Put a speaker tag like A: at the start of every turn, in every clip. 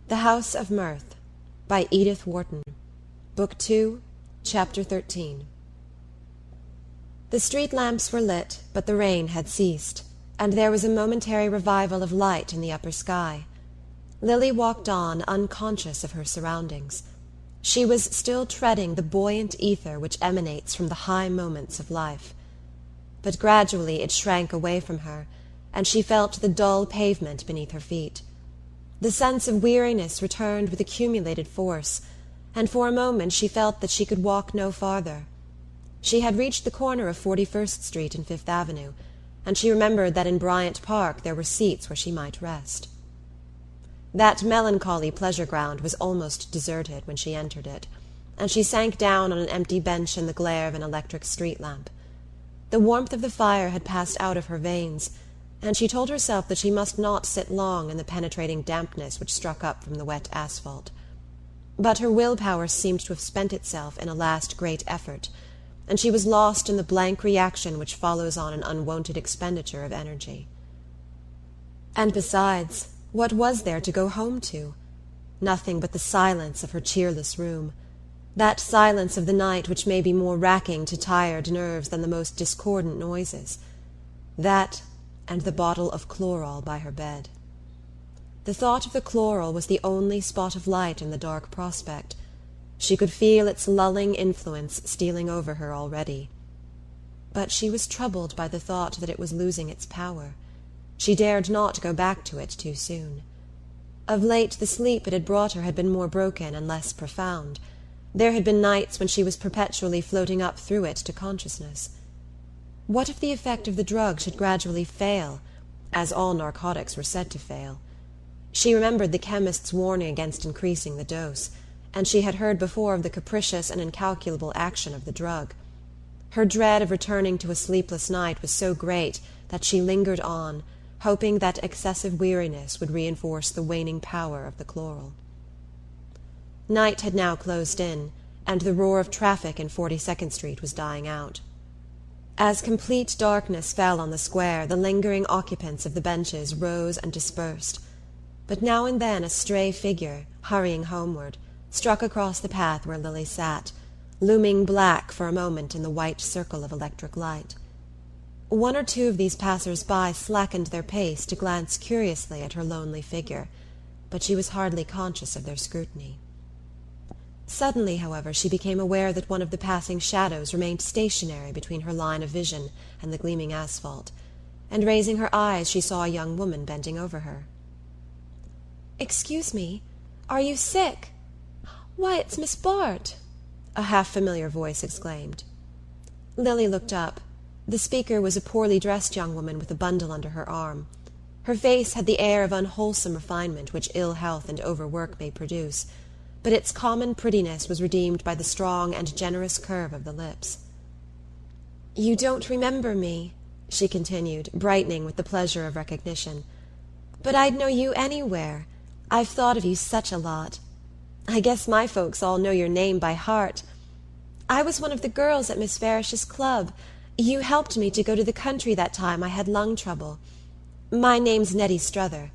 A: The House of Mirth by Edith Wharton. Book 2, Chapter 13. The street lamps were lit, but the rain had ceased, and there was a momentary revival of light in the upper sky. Lily walked on, unconscious of her surroundings. She was still treading the buoyant ether which emanates from the high moments of life. But gradually it shrank away from her, and she felt the dull pavement beneath her feet. The sense of weariness returned with accumulated force, and for a moment she felt that she could walk no farther. She had reached the corner of 41st Street and Fifth Avenue, and she remembered that in Bryant Park there were seats where she might rest. That melancholy pleasure ground was almost deserted when she entered it, and she sank down on an empty bench in the glare of an electric street lamp. The warmth of the fire had passed out of her veins, and she told herself that she must not sit long in the penetrating dampness which struck up from the wet asphalt. But her will-power seemed to have spent itself in a last great effort, and she was lost in the blank reaction which follows on an unwonted expenditure of energy. And besides, what was there to go home to? Nothing but the silence of her cheerless room, that silence of the night which may be more racking to tired nerves than the most discordant noises. That, and the bottle of chloral by her bed. The thought of the chloral was the only spot of light in the dark prospect. She could feel its lulling influence stealing over her already. But she was troubled by the thought that it was losing its power. She dared not go back to it too soon. Of late the sleep it had brought her had been more broken and less profound. There had been nights when she was perpetually floating up through it to consciousness. What if the effect of the drug should gradually fail, as all narcotics were said to fail? She remembered the chemist's warning against increasing the dose, and she had heard before of the capricious and incalculable action of the drug. Her dread of returning to a sleepless night was so great that she lingered on, hoping that excessive weariness would reinforce the waning power of the chloral. Night had now closed in, and the roar of traffic in 42nd Street was dying out. As complete darkness fell on the square, the lingering occupants of the benches rose and dispersed. But now and then a stray figure, hurrying homeward, struck across the path where Lily sat, looming black for a moment in the white circle of electric light. One or two of these passers-by slackened their pace to glance curiously at her lonely figure, but she was hardly conscious of their scrutiny. Suddenly, however, she became aware that one of the passing shadows remained stationary between her line of vision and the gleaming asphalt, and raising her eyes she saw a young woman bending over her. "Excuse me, are you sick? Why, it's Miss Bart!" a half-familiar voice exclaimed. Lily looked up. The speaker was a poorly dressed young woman with a bundle under her arm. Her face had the air of unwholesome refinement which ill health and overwork may produce, but its common prettiness was redeemed by the strong and generous curve of the lips. "You don't remember me," she continued, brightening with the pleasure of recognition. "But I'd know you anywhere. I've thought of you such a lot. I guess my folks all know your name by heart. I was one of the girls at Miss Farish's club. You helped me to go to the country that time I had lung trouble. My name's Nettie Struther.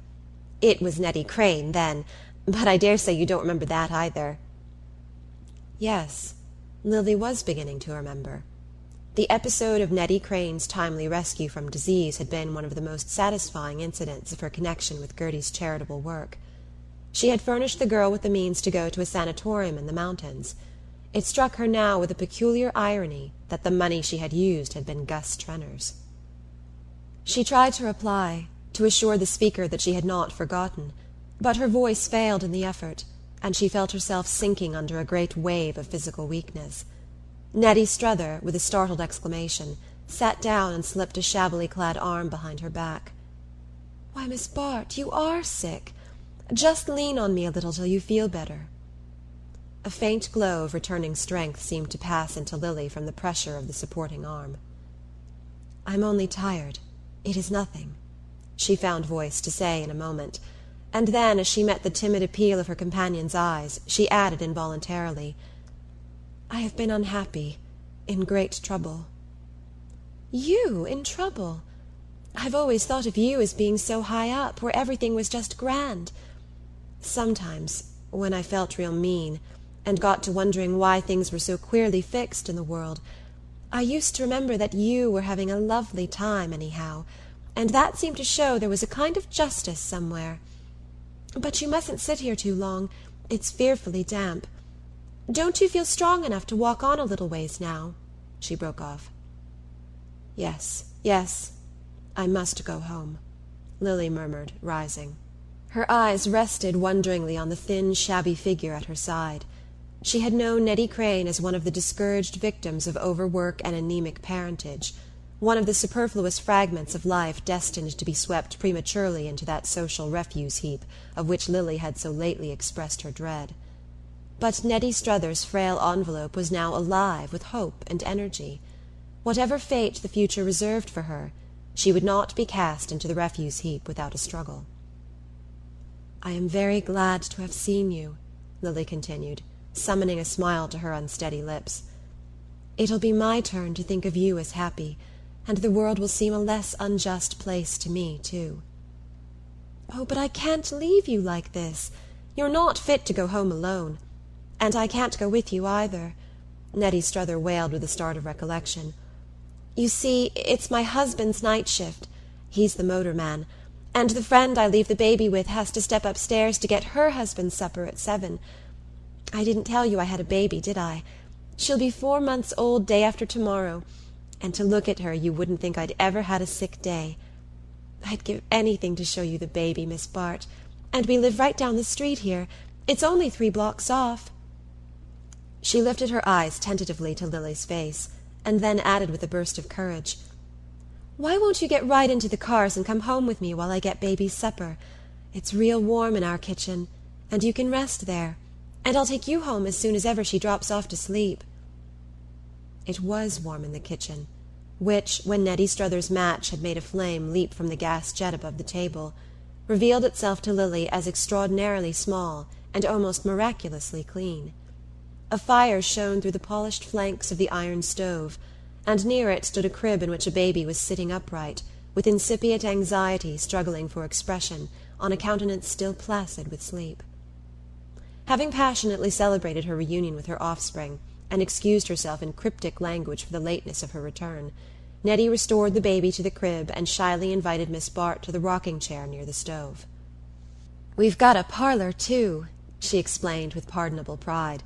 A: It was Nettie Crane then, but I dare say you don't remember that either." Yes, Lily was beginning to remember. The episode of Nettie Crane's timely rescue from disease had been one of the most satisfying incidents of her connection with Gertie's charitable work. She had furnished the girl with the means to go to a sanatorium in the mountains. It struck her now with a peculiar irony that the money she had used had been Gus Trenner's. She tried to reply, to assure the speaker that she had not forgotten, but her voice failed in the effort, and she felt herself sinking under a great wave of physical weakness. Nettie Struther, with a startled exclamation, sat down and slipped a shabbily clad arm behind her back. "Why, Miss Bart, you are sick. Just lean on me a little till you feel better." A faint glow of returning strength seemed to pass into Lily from the pressure of the supporting arm. "I'm only tired. It is nothing," she found voice to say in a moment, and then, as she met the timid appeal of her companion's eyes, she added involuntarily, "I have been unhappy, in great trouble." "You in trouble? I've always thought of you as being so high up, where everything was just grand. Sometimes, when I felt real mean, and got to wondering why things were so queerly fixed in the world, I used to remember that you were having a lovely time anyhow, and that seemed to show there was a kind of justice somewhere. But you mustn't sit here too long. It's fearfully damp. Don't you feel strong enough to walk on a little ways now?" she broke off. Yes, I must go home," Lily murmured, rising. Her eyes rested wonderingly on the thin, shabby figure at her side. She had known Nettie Crane as one of the discouraged victims of overwork and anemic parentage, one of the superfluous fragments of life destined to be swept prematurely into that social refuse-heap of which Lily had so lately expressed her dread. But Nettie Struthers's frail envelope was now alive with hope and energy. Whatever fate the future reserved for her, she would not be cast into the refuse-heap without a struggle. "I am very glad to have seen you," Lily continued, summoning a smile to her unsteady lips. "It'll be my turn to think of you as happy, and the world will seem a less unjust place to me, too." "Oh, but I can't leave you like this. You're not fit to go home alone. And I can't go with you either," Nettie Struther wailed with a start of recollection. "You see, it's my husband's night shift. He's the motorman, and the friend I leave the baby with has to step upstairs to get her husband's supper at 7. I didn't tell you I had a baby, did I? She'll be 4 months old day after tomorrow, and to look at her you wouldn't think I'd ever had a sick day. I'd give anything to show you the baby, Miss Bart, and we live right down the street here. It's only 3 blocks off." She lifted her eyes tentatively to Lily's face, and then added with a burst of courage, "Why won't you get right into the cars and come home with me while I get baby's supper? It's real warm in our kitchen, and you can rest there, and I'll take you home as soon as ever she drops off to sleep." It was warm in the kitchen, which, when Nettie Struthers's match had made a flame leap from the gas jet above the table, revealed itself to Lily as extraordinarily small and almost miraculously clean. A fire shone through the polished flanks of the iron stove, and near it stood a crib in which a baby was sitting upright, with incipient anxiety struggling for expression on a countenance still placid with sleep. Having passionately celebrated her reunion with her offspring, and excused herself in cryptic language for the lateness of her return, Nettie restored the baby to the crib and shyly invited Miss Bart to the rocking-chair near the stove. "We've got a parlor, too," she explained with pardonable pride,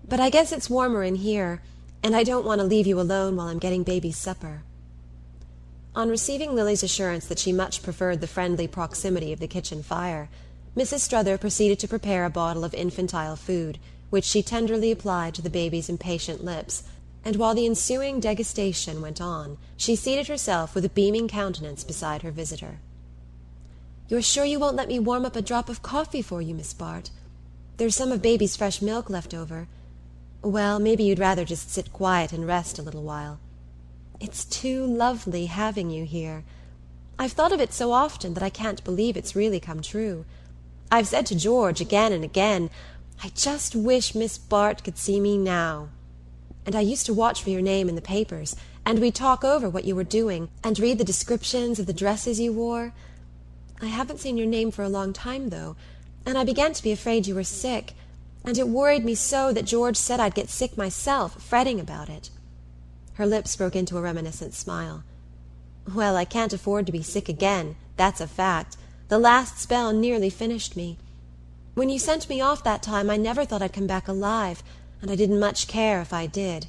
A: "but I guess it's warmer in here, and I don't want to leave you alone while I'm getting baby's supper." On receiving Lily's assurance that she much preferred the friendly proximity of the kitchen fire, Mrs. Struther proceeded to prepare a bottle of infantile food, which she tenderly applied to the baby's impatient lips, and while the ensuing degustation went on, she seated herself with a beaming countenance beside her visitor. "You're sure you won't let me warm up a drop of coffee for you, Miss Bart? There's some of baby's fresh milk left over. Well, maybe you'd rather just sit quiet and rest a little while. It's too lovely having you here. I've thought of it so often that I can't believe it's really come true. I've said to George again and again, I just wish Miss Bart could see me now. And I used to watch for your name in the papers, and we'd talk over what you were doing, and read the descriptions of the dresses you wore. I haven't seen your name for a long time, though, and I began to be afraid you were sick, and it worried me so that George said I'd get sick myself, fretting about it." Her lips broke into a reminiscent smile. "Well, I can't afford to be sick again, that's a fact. The last spell nearly finished me. When you sent me off that time, I never thought I'd come back alive, and I didn't much care if I did.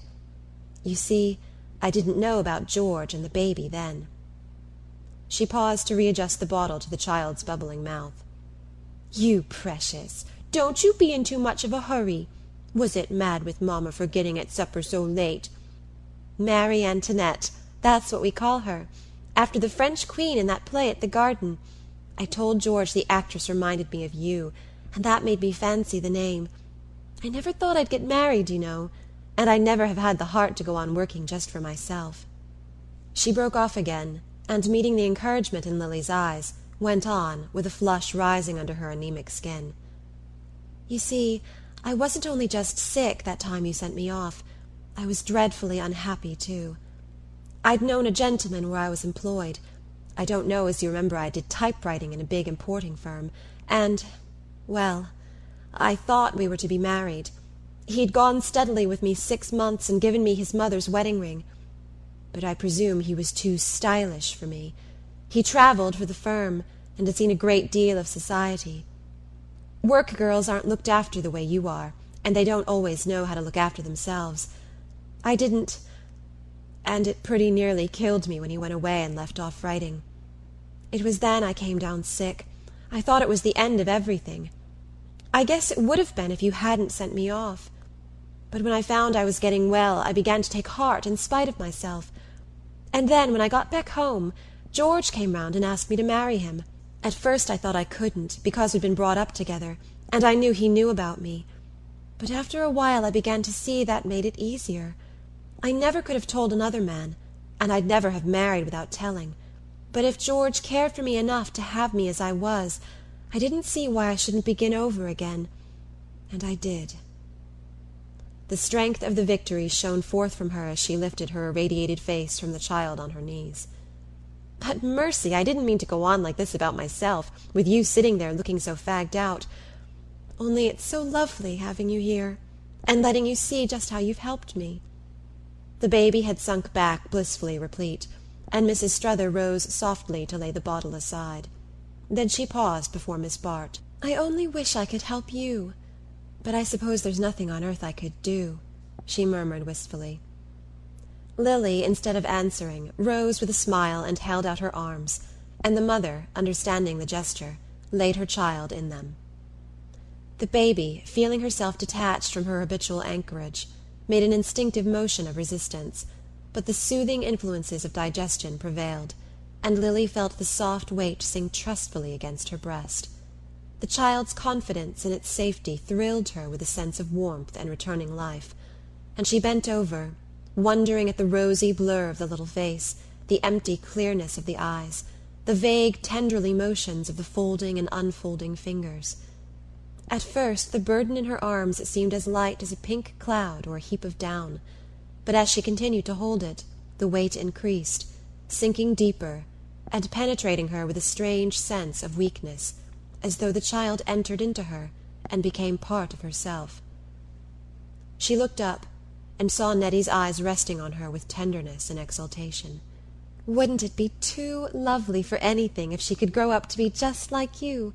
A: You see, I didn't know about George and the baby then." She paused to readjust the bottle to the child's bubbling mouth. "You precious! Don't you be in too much of a hurry. Was it mad with Mamma for getting at supper so late? Marie Antoinette, that's what we call her, after the French queen in that play at the Garden. I told George the actress reminded me of you, and that made me fancy the name. I never thought I'd get married, you know, and I never have had the heart to go on working just for myself." She broke off again, and meeting the encouragement in Lily's eyes, went on, with a flush rising under her anemic skin. "You see, I wasn't only just sick that time you sent me off. I was dreadfully unhappy, too. I'd known a gentleman where I was employed. I don't know as you remember I did typewriting in a big importing firm, and, Well, I thought we were to be married. He'd gone steadily with me 6 months and given me his mother's wedding ring. But I presume he was too stylish for me. He travelled for the firm, and had seen a great deal of society. Work girls aren't looked after the way you are, and they don't always know how to look after themselves. I didn't, and it pretty nearly killed me when he went away and left off writing. It was then I came down sick. I thought it was the end of everything. I guess it would have been if you hadn't sent me off. But when I found I was getting well, I began to take heart in spite of myself. And then, when I got back home, George came round and asked me to marry him. At first I thought I couldn't, because we'd been brought up together, and I knew he knew about me. But after a while I began to see that made it easier. I never could have told another man, and I'd never have married without telling. But if George cared for me enough to have me as I was, I didn't see why I shouldn't begin over again. And I did. The strength of the victory shone forth from her as she lifted her irradiated face from the child on her knees. But mercy, I didn't mean to go on like this about myself, with you sitting there looking so fagged out. Only it's so lovely having you here, and letting you see just how you've helped me. The baby had sunk back blissfully replete, and Mrs. Strother rose softly to lay the bottle aside. Then she paused before Miss Bart. "I only wish I could help you. But I suppose there's nothing on earth I could do," she murmured wistfully. Lily, instead of answering, rose with a smile and held out her arms, and the mother, understanding the gesture, laid her child in them. The baby, feeling herself detached from her habitual anchorage, made an instinctive motion of resistance, but the soothing influences of digestion prevailed, and Lily felt the soft weight sink trustfully against her breast. The child's confidence in its safety thrilled her with a sense of warmth and returning life, and she bent over, wondering at the rosy blur of the little face, the empty clearness of the eyes, the vague tenderly motions of the folding and unfolding fingers. At first the burden in her arms seemed as light as a pink cloud or a heap of down, but as she continued to hold it, the weight increased, sinking deeper, and penetrating her with a strange sense of weakness, as though the child entered into her and became part of herself. She looked up, and saw Nettie's eyes resting on her with tenderness and exultation. "Wouldn't it be too lovely for anything if she could grow up to be just like you?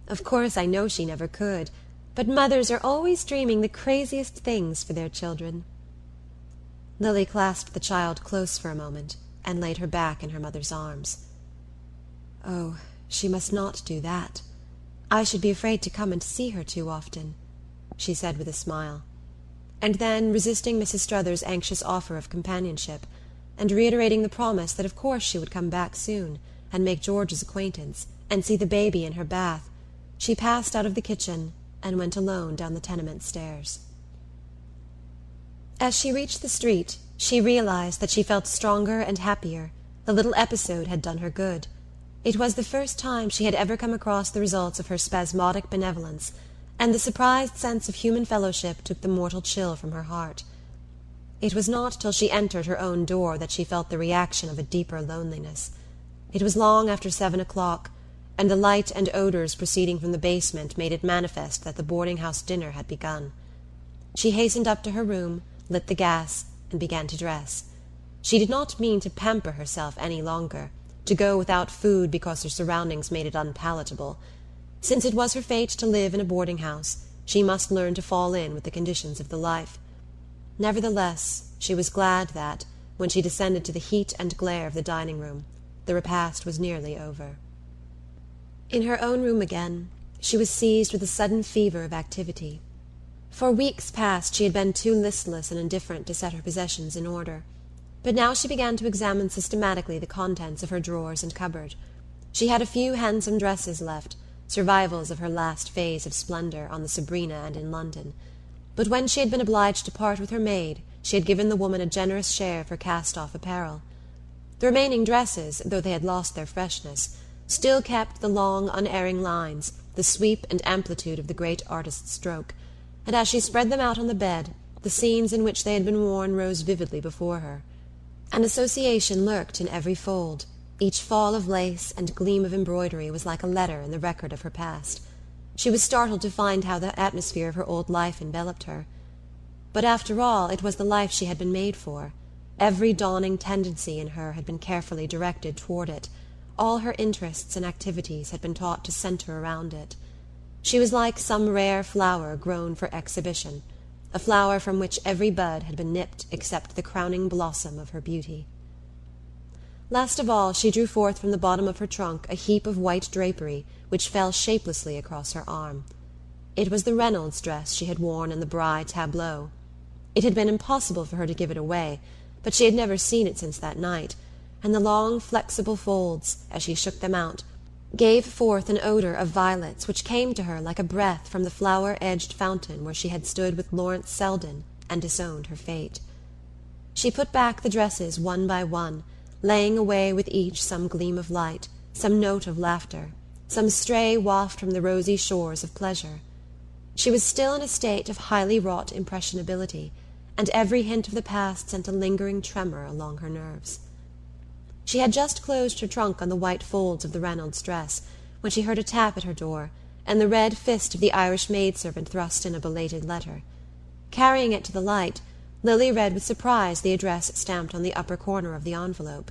A: Of course I know she never could, but mothers are always dreaming the craziest things for their children." Lily clasped the child close for a moment, and laid her back in her mother's arms. "Oh, she must not do that. I should be afraid to come and see her too often," she said with a smile. And then, resisting Mrs. Struthers' anxious offer of companionship, and reiterating the promise that of course she would come back soon, and make George's acquaintance, and see the baby in her bath, she passed out of the kitchen and went alone down the tenement stairs. As she reached the street, she realized that she felt stronger and happier. The little episode had done her good. It was the first time she had ever come across the results of her spasmodic benevolence, and the surprised sense of human fellowship took the mortal chill from her heart. It was not till she entered her own door that she felt the reaction of a deeper loneliness. It was long after 7 o'clock, and the light and odours proceeding from the basement made it manifest that the boarding-house dinner had begun. She hastened up to her room, lit the gas, and began to dress. She did not mean to pamper herself any longer, to go without food because her surroundings made it unpalatable. Since it was her fate to live in a boarding-house, she must learn to fall in with the conditions of the life. Nevertheless, she was glad that, when she descended to the heat and glare of the dining-room, the repast was nearly over. In her own room again, she was seized with a sudden fever of activity. For weeks past she had been too listless and indifferent to set her possessions in order, but now she began to examine systematically the contents of her drawers and cupboard. She had a few handsome dresses left, survivals of her last phase of splendour on the Sabrina and in London, but when she had been obliged to part with her maid, she had given the woman a generous share of her cast-off apparel. The remaining dresses, though they had lost their freshness, still kept the long, unerring lines, the sweep and amplitude of the great artist's stroke, and as she spread them out on the bed, the scenes in which they had been worn rose vividly before her. An association lurked in every fold. Each fall of lace and gleam of embroidery was like a letter in the record of her past. She was startled to find how the atmosphere of her old life enveloped her. But after all, it was the life she had been made for. Every dawning tendency in her had been carefully directed toward it. All her interests and activities had been taught to center around it. She was like some rare flower grown for exhibition, a flower from which every bud had been nipped except the crowning blossom of her beauty. Last of all, she drew forth from the bottom of her trunk a heap of white drapery which fell shapelessly across her arm. It was the Reynolds dress she had worn in the Bry tableau. It had been impossible for her to give it away, but she had never seen it since that night, and the long flexible folds, as she shook them out, gave forth an odour of violets which came to her like a breath from the flower-edged fountain where she had stood with Lawrence Selden and disowned her fate. She put back the dresses one by one, laying away with each some gleam of light, some note of laughter, some stray waft from the rosy shores of pleasure. She was still in a state of highly wrought impressionability, and every hint of the past sent a lingering tremor along her nerves. She had just closed her trunk on the white folds of the Reynolds dress, when she heard a tap at her door, and the red fist of the Irish maidservant thrust in a belated letter. Carrying it to the light, Lily read with surprise the address stamped on the upper corner of the envelope.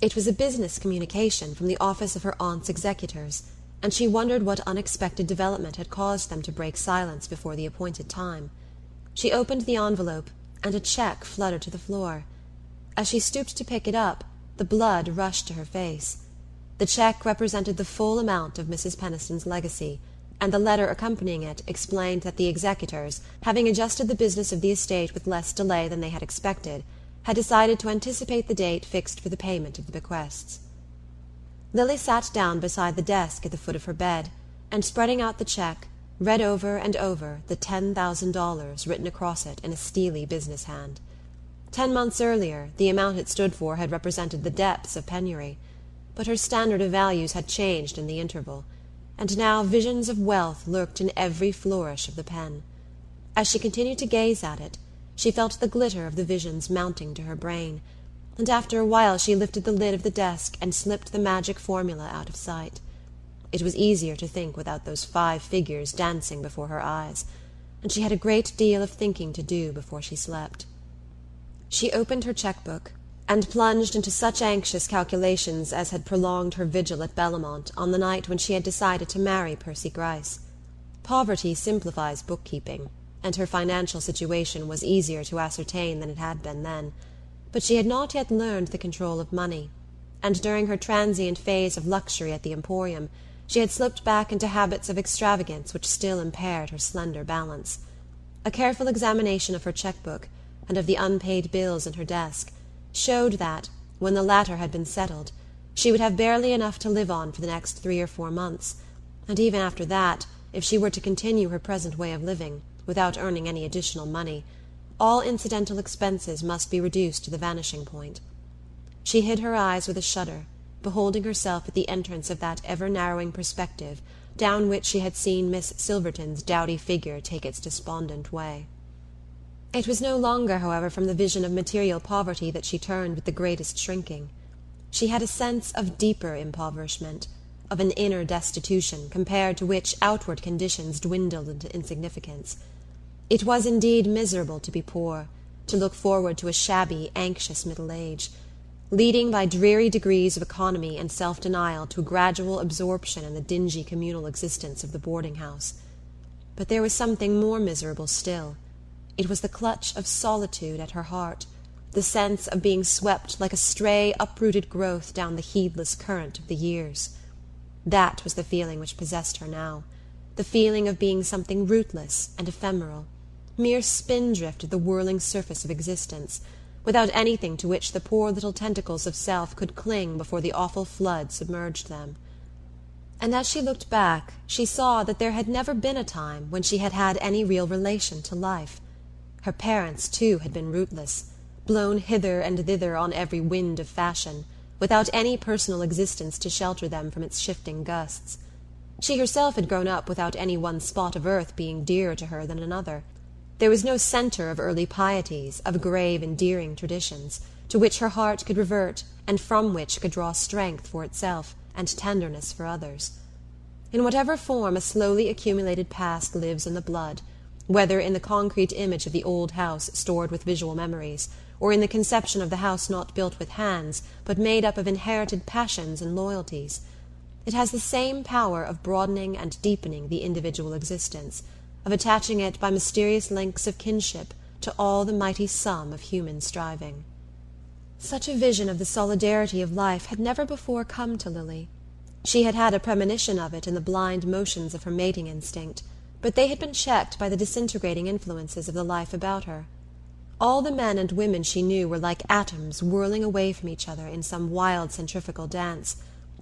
A: It was a business communication from the office of her aunt's executors, and she wondered what unexpected development had caused them to break silence before the appointed time. She opened the envelope, and a cheque fluttered to the floor. As she stooped to pick it up, the blood rushed to her face. The cheque represented the full amount of Mrs. Penniston's legacy, and the letter accompanying it explained that the executors, having adjusted the business of the estate with less delay than they had expected, had decided to anticipate the date fixed for the payment of the bequests. Lily sat down beside the desk at the foot of her bed, and spreading out the cheque, read over and over the $10,000 written across it in a steely business hand. 10 months earlier, the amount it stood for had represented the depths of penury, but her standard of values had changed in the interval, and now visions of wealth lurked in every flourish of the pen. As she continued to gaze at it, she felt the glitter of the visions mounting to her brain, and after a while she lifted the lid of the desk and slipped the magic formula out of sight. It was easier to think without those 5 figures dancing before her eyes, and she had a great deal of thinking to do before she slept. She opened her cheque-book, and plunged into such anxious calculations as had prolonged her vigil at Bellamont on the night when she had decided to marry Percy Gryce. Poverty simplifies bookkeeping, and her financial situation was easier to ascertain than it had been then, but she had not yet learned the control of money, and during her transient phase of luxury at the Emporium she had slipped back into habits of extravagance which still impaired her slender balance. A careful examination of her cheque-book, and of the unpaid bills in her desk, showed that, when the latter had been settled, she would have barely enough to live on for the next 3 or 4 months, and even after that, if she were to continue her present way of living, without earning any additional money, all incidental expenses must be reduced to the vanishing point. She hid her eyes with a shudder, beholding herself at the entrance of that ever-narrowing perspective down which she had seen Miss Silverton's dowdy figure take its despondent way. It was no longer, however, from the vision of material poverty that she turned with the greatest shrinking. She had a sense of deeper impoverishment, of an inner destitution compared to which outward conditions dwindled into insignificance. It was indeed miserable to be poor, to look forward to a shabby, anxious middle age, leading by dreary degrees of economy and self-denial to a gradual absorption in the dingy communal existence of the boarding-house. But there was something more miserable still. It was the clutch of solitude at her heart, the sense of being swept like a stray, uprooted growth down the heedless current of the years. That was the feeling which possessed her now, the feeling of being something rootless and ephemeral, mere spindrift of the whirling surface of existence, without anything to which the poor little tentacles of self could cling before the awful flood submerged them. And as she looked back, she saw that there had never been a time when she had had any real relation to life. Her parents, too, had been rootless, blown hither and thither on every wind of fashion, without any personal existence to shelter them from its shifting gusts. She herself had grown up without any one spot of earth being dearer to her than another. There was no centre of early pieties, of grave, endearing traditions, to which her heart could revert, and from which could draw strength for itself and tenderness for others. In whatever form a slowly accumulated past lives in the blood, whether in the concrete image of the old house stored with visual memories, or in the conception of the house not built with hands, but made up of inherited passions and loyalties, it has the same power of broadening and deepening the individual existence, of attaching it by mysterious links of kinship to all the mighty sum of human striving. Such a vision of the solidarity of life had never before come to Lily. She had had a premonition of it in the blind motions of her mating instinct, but they had been checked by the disintegrating influences of the life about her. All the men and women she knew were like atoms whirling away from each other in some wild centrifugal dance.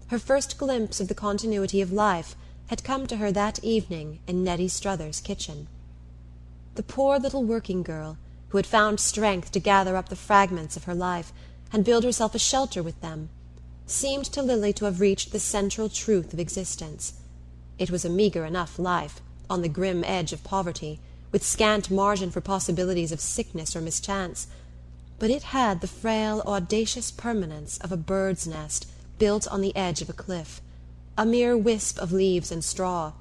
A: Her first glimpse of the continuity of life had come to her that evening in Nettie Struthers's kitchen. The poor little working girl, who had found strength to gather up the fragments of her life and build herself a shelter with them, seemed to Lily to have reached the central truth of existence. It was a meagre enough life, on the grim edge of poverty, with scant margin for possibilities of sickness or mischance, but it had the frail, audacious permanence of a bird's nest built on the edge of a cliff, a mere wisp of leaves and straw,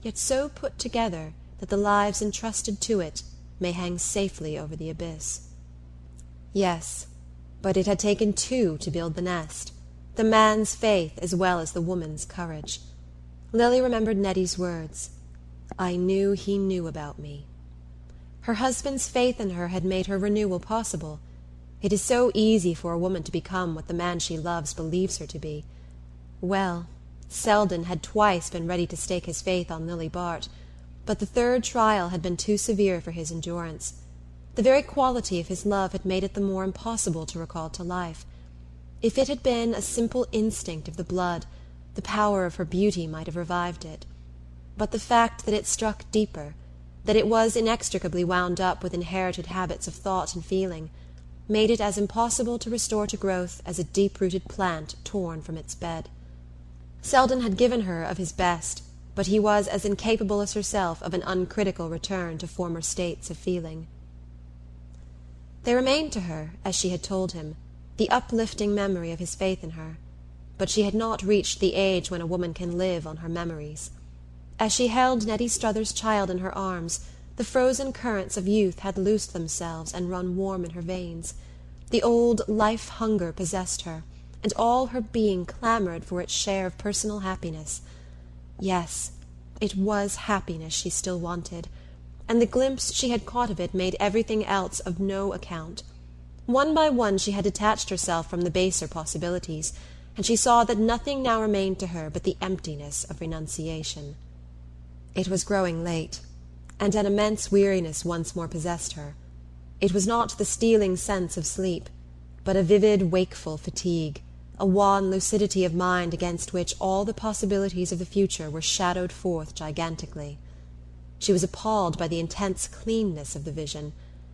A: yet so put together that the lives entrusted to it may hang safely over the abyss. Yes, but it had taken two to build the nest, the man's faith as well as the woman's courage. Lily remembered Nettie's words, "I knew he knew about me." Her husband's faith in her had made her renewal possible. It is so easy for a woman to become what the man she loves believes her to be. Well, Selden had twice been ready to stake his faith on Lily Bart, but the third trial had been too severe for his endurance. The very quality of his love had made it the more impossible to recall to life. If it had been a simple instinct of the blood, the power of her beauty might have revived it. But the fact that it struck deeper, that it was inextricably wound up with inherited habits of thought and feeling, made it as impossible to restore to growth as a deep-rooted plant torn from its bed. Selden had given her of his best, but he was as incapable as herself of an uncritical return to former states of feeling. There remained to her, as she had told him, the uplifting memory of his faith in her, but she had not reached the age when a woman can live on her memories. As she held Nettie Struthers's child in her arms, the frozen currents of youth had loosed themselves and run warm in her veins. The old life-hunger possessed her, and all her being clamoured for its share of personal happiness. Yes, it was happiness she still wanted, and the glimpse she had caught of it made everything else of no account. One by one she had detached herself from the baser possibilities, and she saw that nothing now remained to her but the emptiness of renunciation. It was growing late, and an immense weariness once more possessed her. It was not the stealing sense of sleep, but a vivid, wakeful fatigue, a wan lucidity of mind against which all the possibilities of the future were shadowed forth gigantically. She was appalled by the intense cleanness of the vision.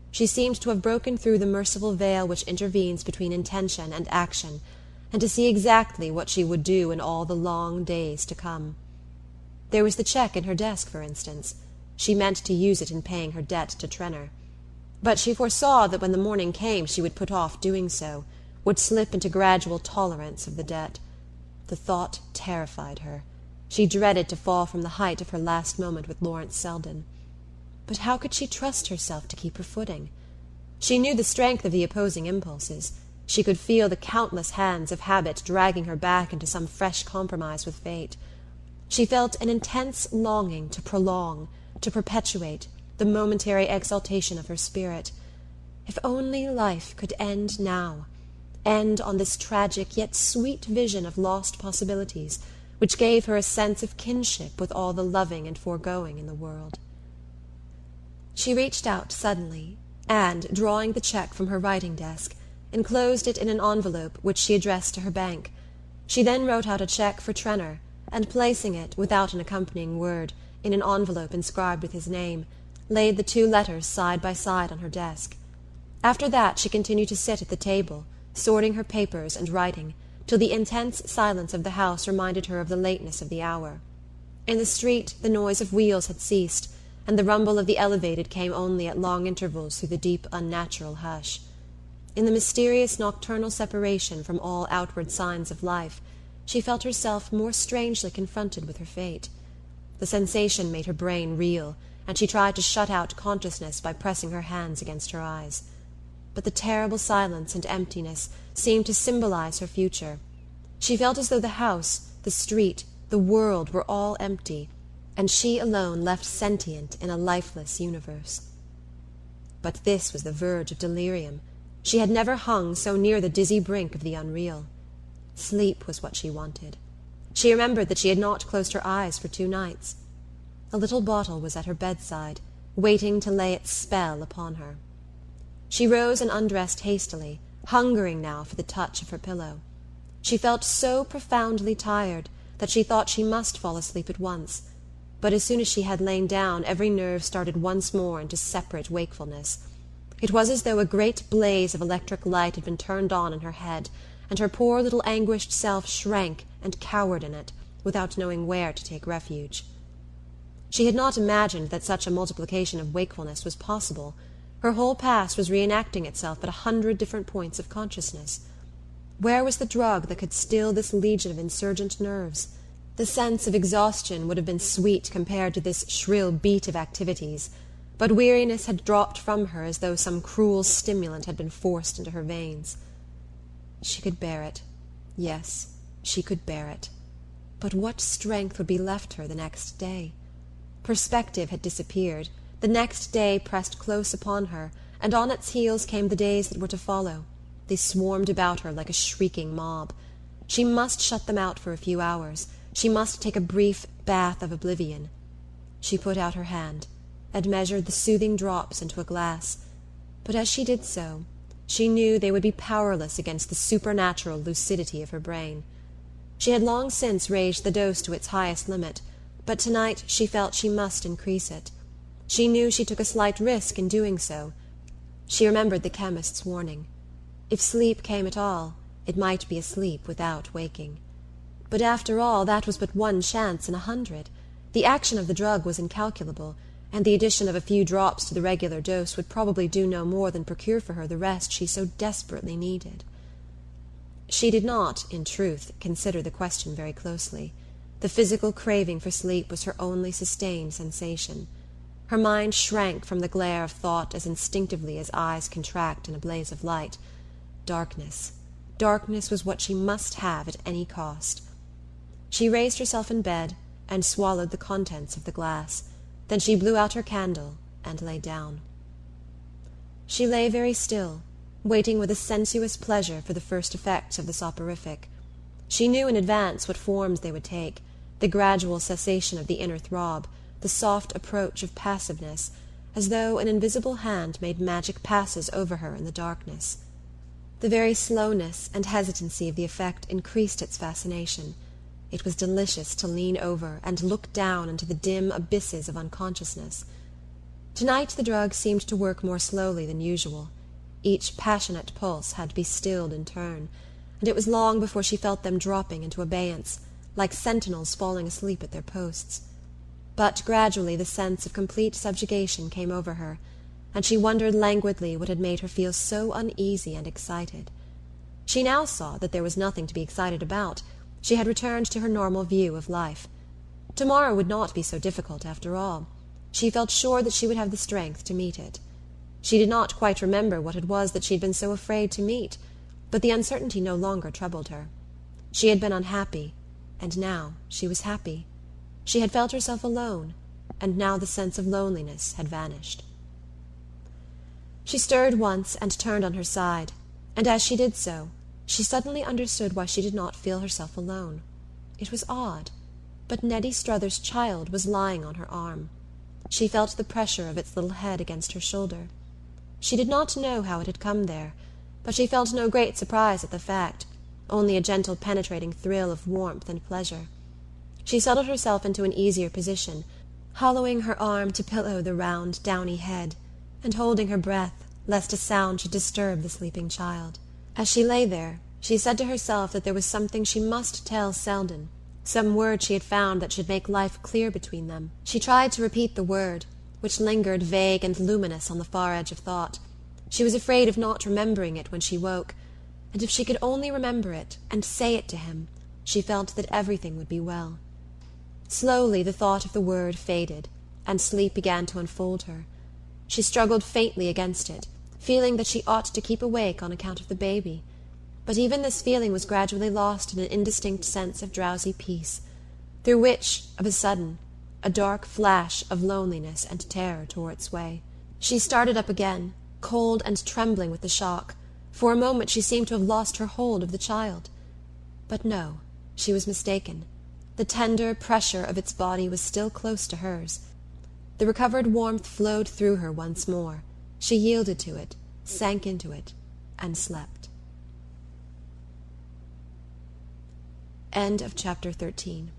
A: She seemed to have broken through the merciful veil which intervenes between intention and action, and to see exactly what she would do in all the long days to come. There was the cheque in her desk, for instance. She meant to use it in paying her debt to Trenor. But she foresaw that when the morning came she would put off doing so, would slip into gradual tolerance of the debt. The thought terrified her. She dreaded to fall from the height of her last moment with Lawrence Selden. But how could she trust herself to keep her footing? She knew the strength of the opposing impulses. She could feel the countless hands of habit dragging her back into some fresh compromise with fate. She felt an intense longing to prolong, to perpetuate, the momentary exaltation of her spirit. If only life could end now, end on this tragic yet sweet vision of lost possibilities, which gave her a sense of kinship with all the loving and foregoing in the world. She reached out suddenly, and, drawing the cheque from her writing-desk, enclosed it in an envelope which she addressed to her bank. She then wrote out a cheque for Trenor, and placing it, without an accompanying word, in an envelope inscribed with his name, laid the two letters side by side on her desk. After that she continued to sit at the table, sorting her papers and writing, till the intense silence of the house reminded her of the lateness of the hour. In the street the noise of wheels had ceased, and the rumble of the elevated came only at long intervals through the deep unnatural hush. In the mysterious nocturnal separation from all outward signs of life, she felt herself more strangely confronted with her fate. The sensation made her brain reel, and she tried to shut out consciousness by pressing her hands against her eyes. But the terrible silence and emptiness seemed to symbolize her future. She felt as though the house, the street, the world were all empty, and she alone left sentient in a lifeless universe. But this was the verge of delirium. She had never hung so near the dizzy brink of the unreal. Sleep was what she wanted. She remembered that she had not closed her eyes for 2 nights. A little bottle was at her bedside, waiting to lay its spell upon her. She rose and undressed hastily, hungering now for the touch of her pillow. She felt so profoundly tired that she thought she must fall asleep at once, but as soon as she had lain down, every nerve started once more into separate wakefulness. It was as though a great blaze of electric light had been turned on in her head, and her poor little anguished self shrank and cowered in it, without knowing where to take refuge. She had not imagined that such a multiplication of wakefulness was possible. Her whole past was reenacting itself at 100 different points of consciousness. Where was the drug that could still this legion of insurgent nerves? The sense of exhaustion would have been sweet compared to this shrill beat of activities, but weariness had dropped from her as though some cruel stimulant had been forced into her veins. She could bear it. Yes, she could bear it. But what strength would be left her the next day? Perspective had disappeared. The next day pressed close upon her, and on its heels came the days that were to follow. They swarmed about her like a shrieking mob. She must shut them out for a few hours. She must take a brief bath of oblivion. She put out her hand, and measured the soothing drops into a glass. But as she did so, she knew they would be powerless against the supernatural lucidity of her brain. She had long since raised the dose to its highest limit, but tonight she felt she must increase it. She knew she took a slight risk in doing so. She remembered the chemist's warning. If sleep came at all, it might be a sleep without waking. But after all, that was but one chance in 100. The action of the drug was incalculable, and the addition of a few drops to the regular dose would probably do no more than procure for her the rest she so desperately needed. She did not, in truth, consider the question very closely. The physical craving for sleep was her only sustained sensation. Her mind shrank from the glare of thought as instinctively as eyes contract in a blaze of light. Darkness. Darkness was what she must have at any cost. She raised herself in bed and swallowed the contents of the glass. Then she blew out her candle and lay down. She lay very still, waiting with a sensuous pleasure for the first effects of the soporific. She knew in advance what forms they would take, the gradual cessation of the inner throb, the soft approach of passiveness, as though an invisible hand made magic passes over her in the darkness. The very slowness and hesitancy of the effect increased its fascination. It was delicious to lean over and look down into the dim abysses of unconsciousness. Tonight the drug seemed to work more slowly than usual. Each passionate pulse had to be stilled in turn, and it was long before she felt them dropping into abeyance, like sentinels falling asleep at their posts. But gradually the sense of complete subjugation came over her, and she wondered languidly what had made her feel so uneasy and excited. She now saw that there was nothing to be excited about. She had returned to her normal view of life. Tomorrow would not be so difficult after all. She felt sure that she would have the strength to meet it. She did not quite remember what it was that she had been so afraid to meet, but the uncertainty no longer troubled her. She had been unhappy, and now she was happy. She had felt herself alone, and now the sense of loneliness had vanished. She stirred once and turned on her side, and as she did so, she suddenly understood why she did not feel herself alone. It was odd, but Neddy Struthers's child was lying on her arm. She felt the pressure of its little head against her shoulder. She did not know how it had come there, but she felt no great surprise at the fact, only a gentle penetrating thrill of warmth and pleasure. She settled herself into an easier position, hollowing her arm to pillow the round, downy head, and holding her breath, lest a sound should disturb the sleeping child. As she lay there, she said to herself that there was something she must tell Selden, some word she had found that should make life clear between them. She tried to repeat the word, which lingered vague and luminous on the far edge of thought. She was afraid of not remembering it when she woke, and if she could only remember it and say it to him, she felt that everything would be well. Slowly the thought of the word faded, and sleep began to enfold her. She struggled faintly against it, feeling that she ought to keep awake on account of the baby. But even this feeling was gradually lost in an indistinct sense of drowsy peace, through which, of a sudden, a dark flash of loneliness and terror tore its way. She started up again, cold and trembling with the shock. For a moment she seemed to have lost her hold of the child. But no, she was mistaken. The tender pressure of its body was still close to hers. The recovered warmth flowed through her once more. She yielded to it, sank into it, and slept. End of chapter 13.